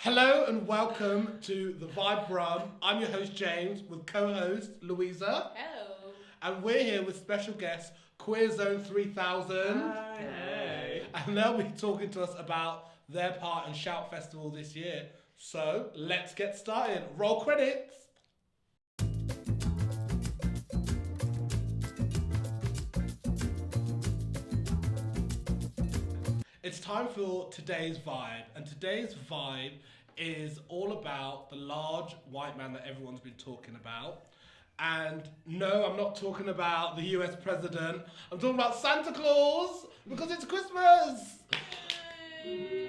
Hello and welcome to the Vibe Brum. I'm your host James with co-host Louisa. Hello. And we're here with special guest Queerzone 3000. Hi. Hey. And they'll be talking to us about their part in Shout Festival this year. So let's get started. Roll credits. It's time for today's vibe, and today's vibe is all about the large white man that everyone's been talking about. And no, I'm not talking about the US president. I'm talking about Santa Claus because it's Christmas.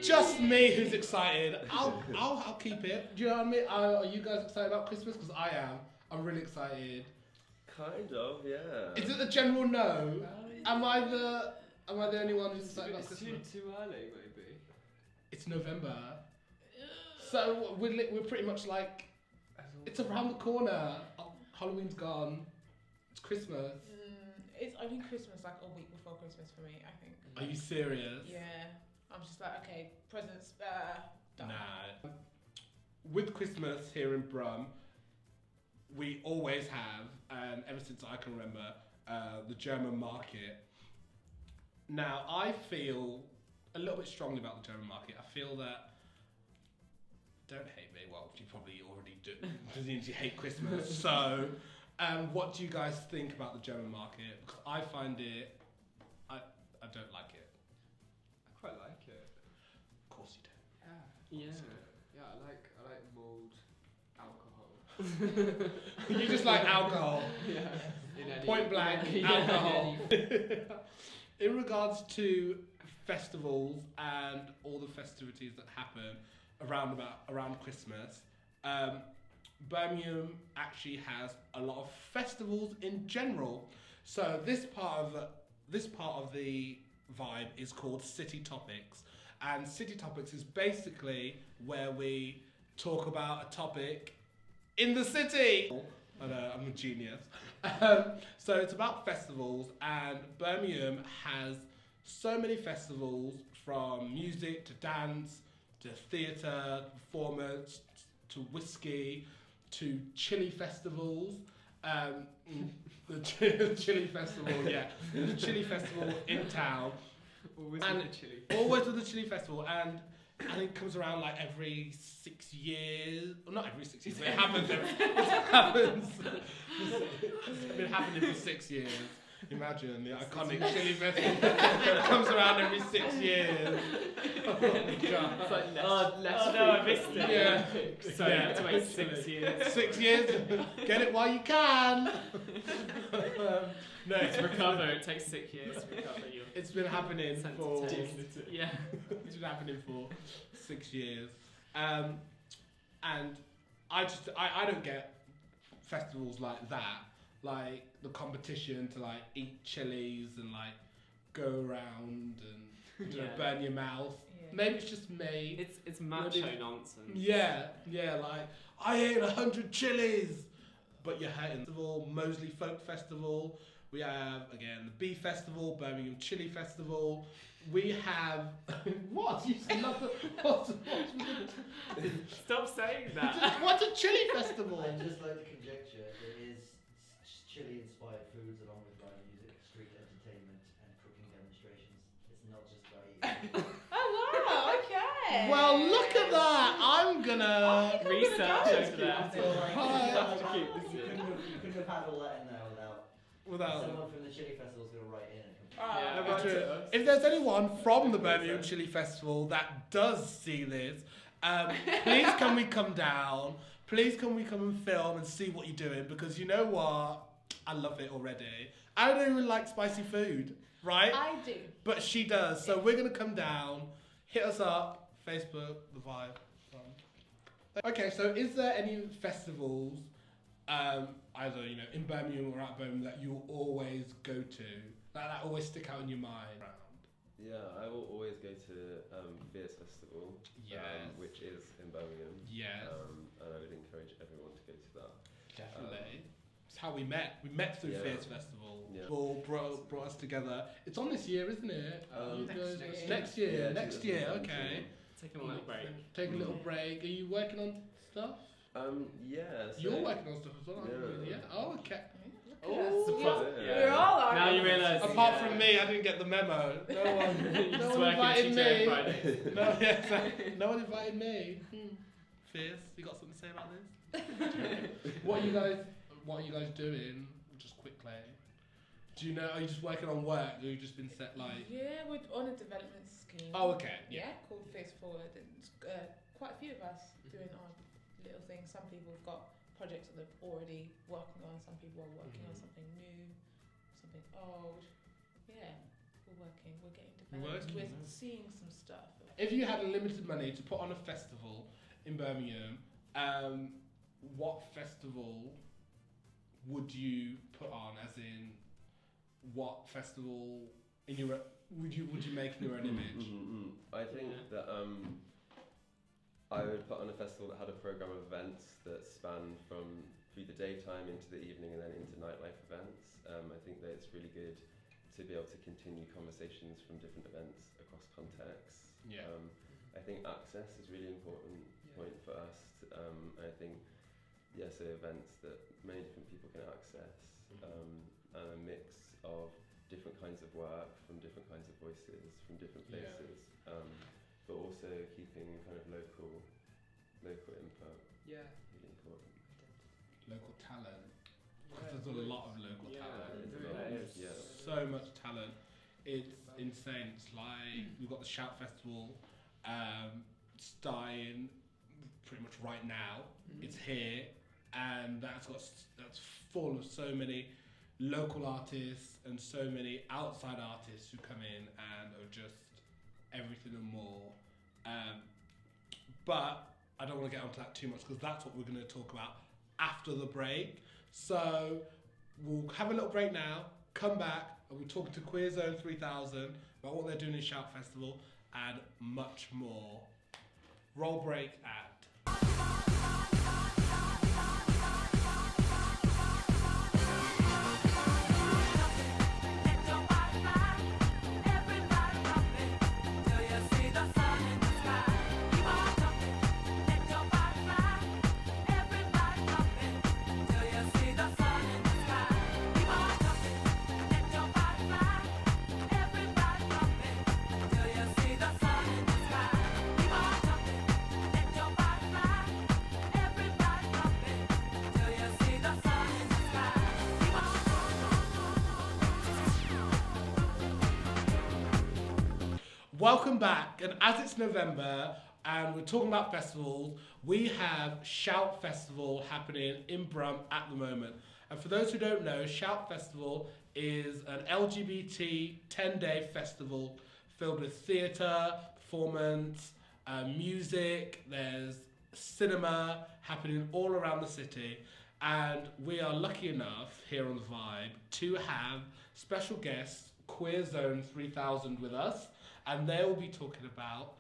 Just me who's excited. I'll keep it. Do you know what I mean? Are you guys excited about Christmas? Because I am. I'm really excited. Kind of, yeah. Is it the general no? Am I the only one who's excited about Christmas? Too early, maybe. It's November. So we're pretty much like, it's around the corner. Halloween's gone. It's Christmas. It's only Christmas, like a week before Christmas for me, I think. Are you serious? Yeah. I'm just like, okay, presents, done. Nah. With Christmas here in Brum, we always have, and ever since I can remember, the German market. Now, I feel a little bit strongly about the German market. I feel that, don't hate me, well, you probably already do, because you hate Christmas. So, what do you guys think about the German market? Because I find it, I don't like it. I quite like it. Of course you do. Yeah. Yeah, I like mulled alcohol. You just like alcohol. Yeah. In any, Point blank, in any, alcohol. In regards to festivals and all the festivities that happen around Christmas, Birmingham actually has a lot of festivals in general. So this part of the vibe is called City Topics, and City Topics is basically where we talk about a topic in the city. I know, I'm a genius. So it's about festivals, and Birmingham has so many festivals, from music to dance to theatre, performance to whiskey to chili festivals. The chili festival, yeah, the chili festival in town. Always And with the chili. Always with the chili festival, and it comes around like every 6 years. Well, not every 6 years, but it happens. It's been happening for 6 years. Imagine the iconic chili festival comes around every 6 years. Oh my god! It's like less no, I missed it. Yeah. So Yeah, you have to wait 6 literally. years. 6 years. Get it while you can. No, To recover, it takes 6 years to recover your it's been happening for. sensitivity. Yeah. It's been happening for 6 years, and I don't get festivals like that, like the competition to like eat chilies and like go around and burn your mouth. Yeah. Maybe it's just me. It's macho nonsense. Yeah, like I ate 100 chilies, but you're hating festival, Moseley Folk Festival. We have again the Bee Festival, Birmingham Chili Festival. We have what? You said nothing. Stop saying that. What's a chili festival? I'd just like to conjecture there is chili-inspired foods along with live music, street entertainment, and cooking demonstrations. It's not just about eating. Oh wow, okay. Well, look at that. I'm gonna Research over there. I feel like Hi. you couldn't have had all that in there without without. someone from the chili festival's going to write in and Yeah, Oh, write True. to us. If there's anyone from the Birmingham Chili Festival that does see this, please can we come down? Please can we come and film and see what you're doing? Because you know what? I love it already. I don't even like spicy food, right? I do. But she does. So we're going to come down. Hit us up. Facebook, The Vibe. Okay, so is there any festivals, either in Birmingham or out of Birmingham, that you always go to, that always stick out in your mind? Yeah, I will always go to Fierce Festival, Yes. which is in Birmingham. Yes. And I would encourage everyone to go to that. Definitely. It's how we met. We met through Yeah. Fierce Festival. Yeah. All brought us together. It's on this year, isn't it? Next You year. guys- Next year. Yeah, Next year. 2017. Okay. Taking a little break. take a little break. Are you working on stuff? Yeah. So You're working on stuff as well, aren't you? Yeah. Yeah. Oh, okay. Oh, Surprise. Yeah. we all are. Now you realise. Apart from me, I didn't get the memo. No one, You no just one work invited in Tuesday and me. Friday. No, yes, no one invited me. Fierce. You got something to say about this? What are you guys doing? Just quickly. Do you know? Are you just working on work? Or you just been set like? Yeah, we're on a development scheme. Oh, okay. Yeah. Called Face Forward, and quite a few of us doing our little things. Some people have got projects that they're already working on. Some people are working on something new, something old. Yeah, we're working. We're getting developed. Working, We're yeah. seeing some stuff. If you had unlimited money to put on a festival in Birmingham, what festival would you put on? As in, what festival in your would you make in your own image? I think that I would put on a festival that had a program of events that spanned from through the daytime into the evening and then into nightlife events. I think that it's really good to be able to continue conversations from different events across contexts. Yeah. I think access is a really important point for us. And I think, so events that many different people can access, and a mix of different kinds of work from different kinds of voices from different places, but also keeping kind of local input. Yeah. Really important. Local talent. Because there's a lot of local talent. There is. Yeah. So much talent. It's insane. It's like we've got the Shout Festival starting pretty much right now. It's here, and that's full of so many local artists and so many outside artists who come in and are just everything and more. But I don't want to get onto that too much because that's what we're going to talk about after the break. So we'll have a little break now, come back, and we'll talk to Queerzone 3000 about what they're doing in Shout Festival and much more. Roll break and... Welcome back, and as it's November and we're talking about festivals, we have Shout Festival happening in Brum at the moment. And for those who don't know, Shout Festival is an LGBT 10-day festival filled with theatre, performance, music, there's cinema happening all around the city. And we are lucky enough here on The Vibe to have special guests, Queerzone 3000 with us. And they will be talking about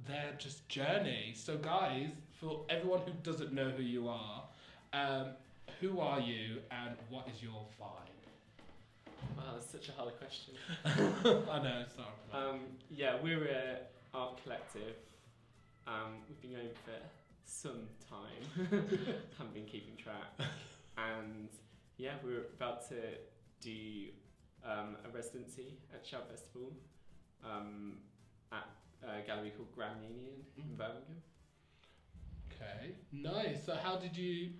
their just journey. So guys, for everyone who doesn't know who you are you and what is your vibe? Wow, that's such a hard question. I know, sorry. We're an art collective. We've been going for some time. Haven't been keeping track. And we're about to do a residency at Shout Festival. At a gallery called Grand Union in Birmingham. Okay, nice. So how did you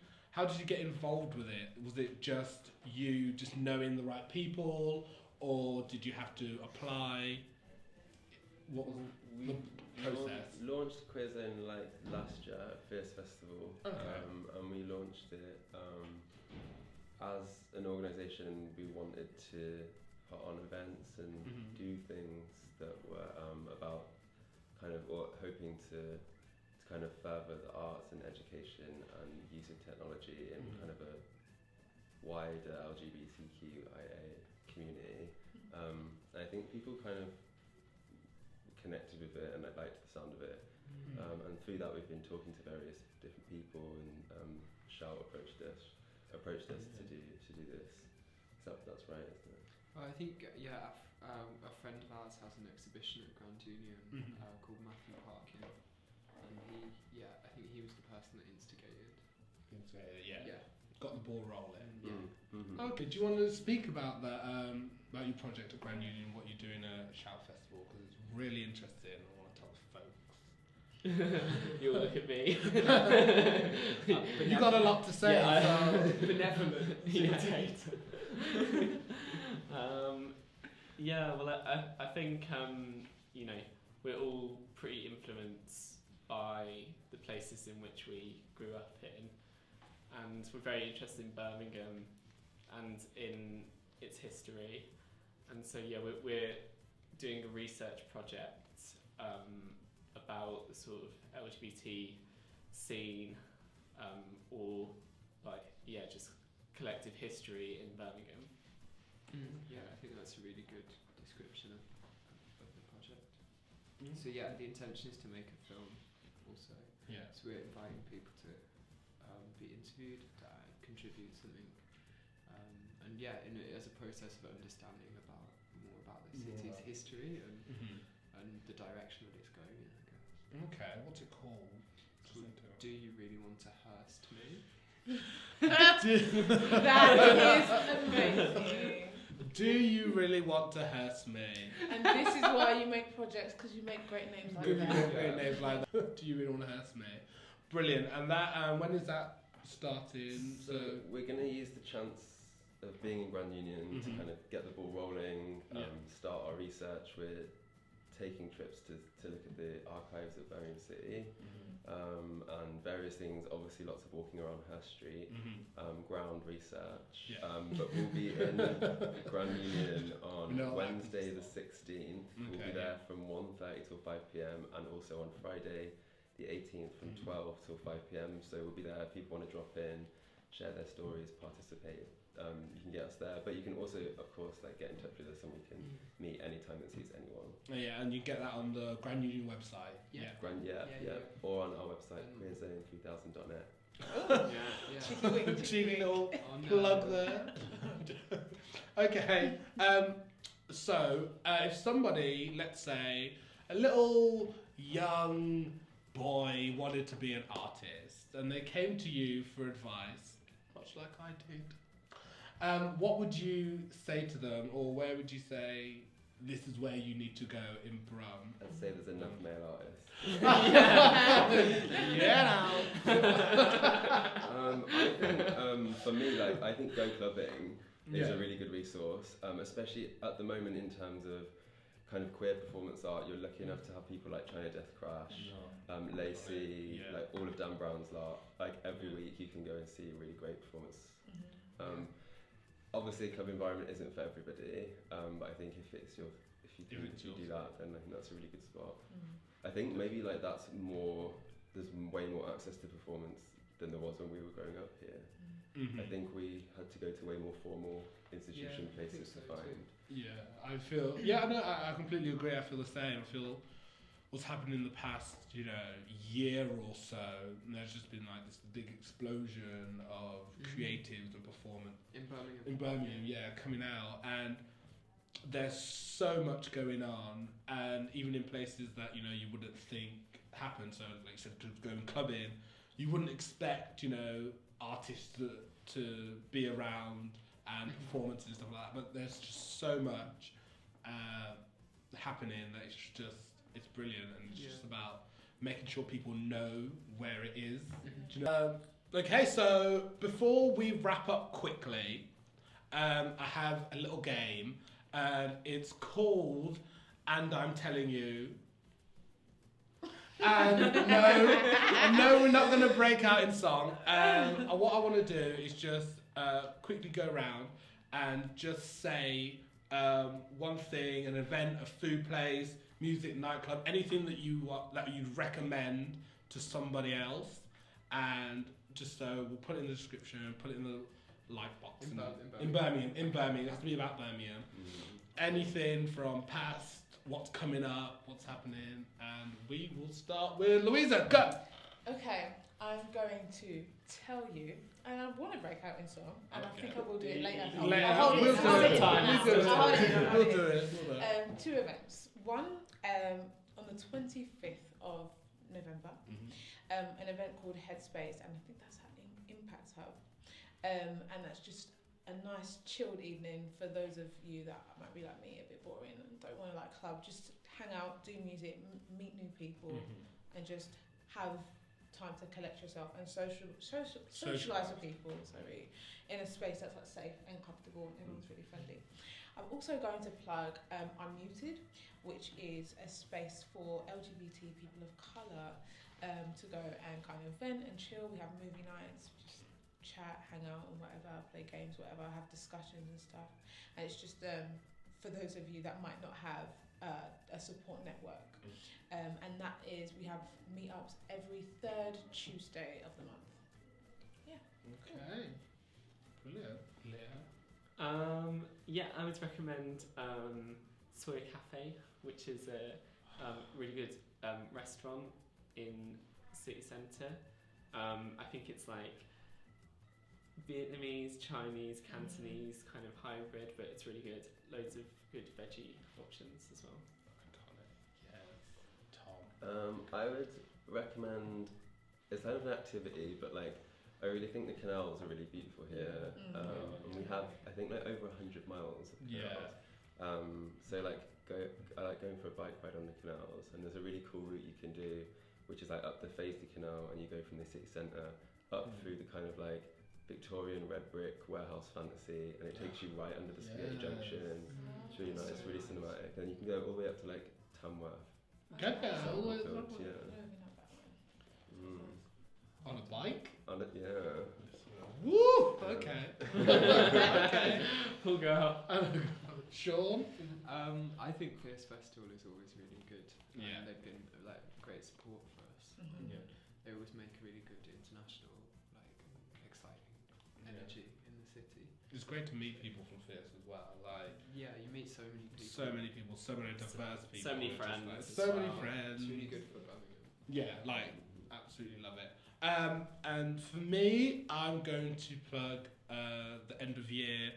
get involved with it? Was it just you just knowing the right people, or did you have to apply? What was the process? Launched Queerzone last year at Fierce Festival, and we launched it as an organisation. We wanted to put on events and do things that were about kind of hoping to kind of further the arts and education and using technology in kind of a wider LGBTQIA community. And I think people kind of connected with it and liked the sound of it. And through that we've been talking to various different people, and Shout approached us to do this. So that's right, isn't it? I think a friend of ours has an exhibition at Grand Union called Matthew Parkin, he was the person that instigated. Yeah. Got the ball rolling. Mm-hmm. Okay, do you want to speak about that, about your project at Grand Union, what you're doing at Shout Festival? Because it's really interesting. I want to tell the folks. You'll look at me. You got a lot to say. Benevolent. Well, I think we're all pretty influenced by the places in which we grew up in, and we're very interested in Birmingham and in its history, and so we're doing a research project about the sort of LGBT scene, or just collective history in Birmingham. Yeah, I think that's a really good description of the project. Mm. So the intention is to make a film also. Yeah. So we're inviting people to be interviewed, to contribute something, and as a process of understanding more about the city's history and the direction that it's going in, I guess. Okay, what's it called? Do you really want to hearst me? That is amazing. Do you really want to hurt me? And this is why you make projects, because you make great names like that. Great names like that. Do you really want to hurt me? Brilliant. And that when is that starting? So we're going to use the chance of being in Grand Union to kind of get the ball rolling, start our research. We're taking trips to look at the archives of Birmingham City, and various things, obviously lots of walking around Hurst Street, ground research, but we'll be in Grand Union on Wednesday the 16th. We'll be there from 1:30 till 5pm, and also on Friday the 18th from 12 till 5pm, so we'll be there. If people want to drop in, share their stories, participate, you can get us there, but you can also, of course, get in touch with us, and we can meet anytime that suits anyone. And you get that on the Grand Union website. Or on our website, Queerzone3000.net. Cheeky little plug there. Okay, so if somebody, let's say, a little young boy wanted to be an artist, and they came to you for advice, much like I did, what would you say to them, or where would you say this is where you need to go in Brum? I'd say there's enough male artists. I think for me, I think Go Clubbing is a really good resource, especially at the moment in terms of kind of queer performance art. You're lucky enough to have people like China Death Crash, Lacey, all of Dan Brown's art. Every week you can go and see a really great performance. Obviously, club environment isn't for everybody, but I think if you do that, then I think that's a really good spot. I think maybe that's more. There's way more access to performance than there was when we were growing up here. I think we had to go to way more formal institution places to find. I feel. I completely agree. I feel the same. I feel what's happened in the past, year or so. There's just been this big explosion of creatives and performance in Birmingham, coming out, and there's so much going on, and even in places that you wouldn't think happen. So, like you said, to go and clubbing, you wouldn't expect artists to be around and performances and stuff like that. But there's just so much happening that it's brilliant, and it's just about making sure people know where it is. Okay, so before we wrap up quickly, I have a little game, and it's called And I'm Telling You. And no, we're not going to break out in song. What I want to do is just quickly go around and just say one thing, an event, a food place, music, nightclub, anything that you'd recommend to somebody else, and just so we'll put it in the description, put it in the like box. In Birmingham. It has to be about Birmingham. Anything from past, what's coming up, what's happening, and we will start with Louisa. Go. Okay, I'm going to tell you, and I want to break out in song, and I think I will do it later. We'll do it. 2 events. One on the 25th of November. Mhm. An event called Headspace, and I think that's at Impact Hub. And that's just a nice chilled evening for those of you that might be like me, a bit boring and don't want to like club. Just hang out, do music, meet new people, Mhm. and just have time to collect yourself and socialize with people. Sorry, in a space that's like safe and comfortable, and everyone's really friendly. I'm also going to plug Unmuted, which is a space for LGBT people of colour to go and kind of vent and chill. We have movie nights, just chat, hang out and whatever, play games, whatever, have discussions and stuff. And it's just for those of you that might not have a support network. And that is, we have meetups every third Tuesday of the month. Yeah. Okay. Brilliant. Leah? Yeah, I would recommend Soy Cafe, which is a really good restaurant in city centre. I think it's like Vietnamese, Chinese, Cantonese kind of hybrid, but it's really good. Loads of good veggie options as well. Yes. Tom? I would recommend, it's kind of an activity, but like I really think the canals are really beautiful here. And we have, I think, like over 100 miles of canals. So like I like going for a bike ride on the canals, and there's a really cool route you can do, which is like up the Fazeley Canal, and you go from the city centre up through the kind of like Victorian red brick warehouse fantasy, and it takes you right under the Spaghetti Junction. It's really nice, it's really cinematic, and you can go all the way up to like Tamworth. Good girl. On a bike? Yeah. Woo! Okay. Okay. Cool girl. Sean? I think Fierce Festival is always really good. Yeah. They've been like great support for us. Yeah. They always make a really good international, like exciting energy in the city. It's great to meet people from Fierce as well. Like, yeah, you meet so many people. So many people, so many diverse people. So many It's just friends. like, as so many well. friends. It's really good for Birmingham. Yeah, like, absolutely love it. And for me, I'm going to plug the end of year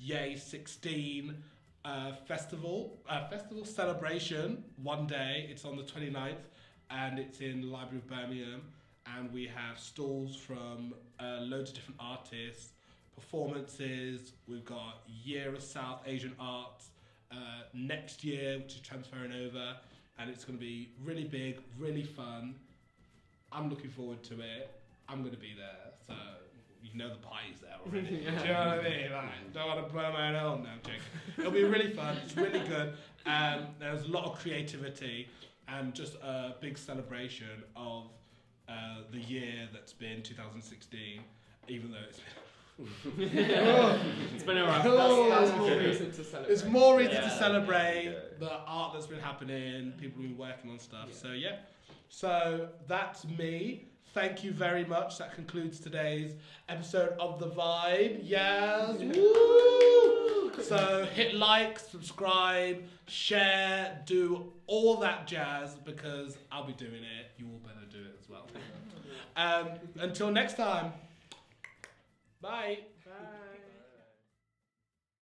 Yay 16 festival celebration one day. It's on the 29th and it's in the Library of Birmingham, and we have stalls from loads of different artists, performances. We've got Year of South Asian Arts next year, which is transferring over, and it's going to be really big, really fun. I'm looking forward to it. I'm going to be there, so you know the party's there already. Do you know what I mean? Like, don't want to blow my own home now, Jake. It'll be really fun. It's really good. There's a lot of creativity and just a big celebration of the year that's been 2016, even though it's been... It's been alright. That's more reason to celebrate. It's more reason to Yeah. celebrate the art that's been happening, people who've been working on stuff. Yeah. So yeah. So that's me. Thank you very much. That concludes today's episode of The Vibe. Yes. Woo! So hit like, subscribe, share, do all that jazz, because I'll be doing it. You all better do it as well. Until next time. Bye. Bye.